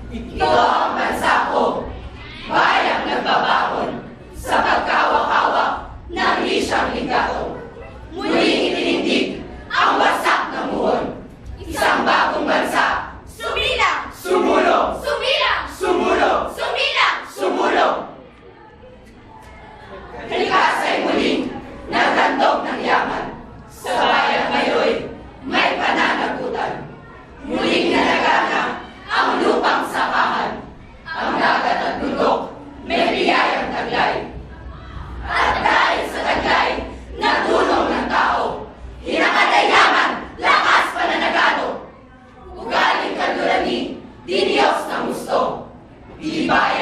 Ito ang bansa ko, bayang nagbabaon sa pagkawak-hawak ng lisyang ligato. Muling itinindig ang wasak na muhon. Isang bagong bansa, sumilang! Sumulong! Sumilang! Sumulong! Sumilang! Sumulong! Likasa'y muling naghandog ng yaman. Sa bayan ngayon, may pananagutan. Muling nalagana ang lupang sakahan. Ang dagat at bundok, may biyayang taglay. At dahil sa taglay, natulong ng tao. Hinangad ay yaman, lakas pananagano. Ugaling kadurani, di Diyos ng gusto. Di bayan